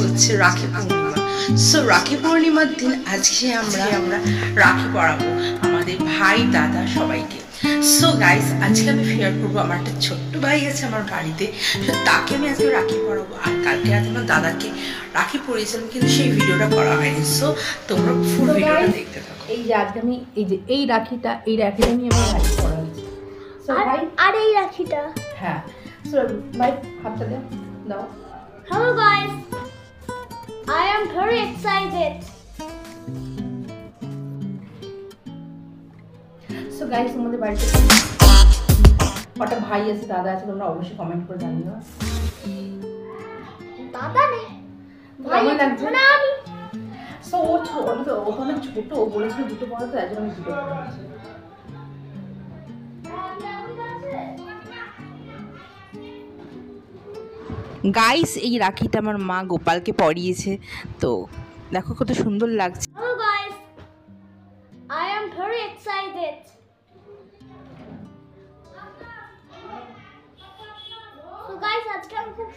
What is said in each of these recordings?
হচ্ছে রাখি পূর্ণিমা। সো রাখি পূর্ণিমার দিন আজকে আমরা রাখি পরাবো আমাদের ভাই দাদা সবাইকে। সো গাইস, আজকে আমি শেয়ার করবো আমার একটা ছোট্ট ভাই আছে আমার বাড়িতে, তাকে আমি আজকে রাখি পরাবো। আর কালকে আজ আমার দাদাকে রাখি পরিয়েছিলাম, কিন্তু সেই ভিডিওটা করা হয়নি। সো তোমরা ফুল ভিডিওটা দেখতে থাকো। এই যে আজকে আমি এই রাখিটা আমি আমার ভাই পরাচ্ছি। সো ভাই, আর এই রাখিটা, হ্যাঁ। সো ভাই হাতটা দাও। Hello guys, I am very excited. So guys, আমাদের বাড়িতে কটা ভাই আছে, দাদা আছে, তোমরা অবশ্যই কমেন্ট করে জানিও। দাদা নেই, ভাই আছে না আমি। সো ওখানে ছোট বলেছিল দুটো পড়া, তো একজন আমি দুটো পড়াচ্ছি। গাইস, এই রাখিটা আমার মা গোপালকে পরিয়েছে, তো দেখো কত সুন্দর লাগছে। Hello guys, I am very excited. So guys, আজকে আমি খুব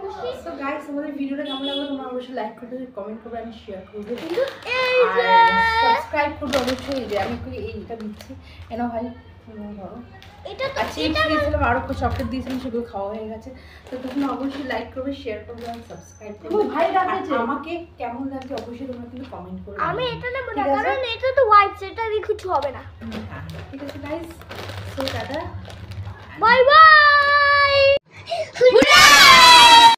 খুশি। সো গাইস, আমাদের ভিডিওটা কেমন লাগলো তোমরা অবশ্যই লাইক করবে, কমেন্ট করবে, আমি শেয়ার করবে, এই যে সাবস্ক্রাইব করবে অবশ্যই। যে আমি এইটা দিচ্ছি, এনো ভাই ধরো। এটা তো আচ্ছা, এটা দিয়েছিলাম, আরো চকলেট দিয়েছিলাম, সেগুলো খাওয়া হয়ে গেছে। তো তোমরা অবশ্যই লাইক করবে, শেয়ার করবে আর সাবস্ক্রাইব করবে। ভাই রাখছে, আমাকে কেমন লাগছে অবশ্যই তোমরা কিন্তু কমেন্ট করবে। আমি এটা নেব না, কারণ এটা তো হোয়াইট, সেটা দিয়ে কিছু হবে না। ঠিক আছে গাইস, তো টাটা, বাই বাই।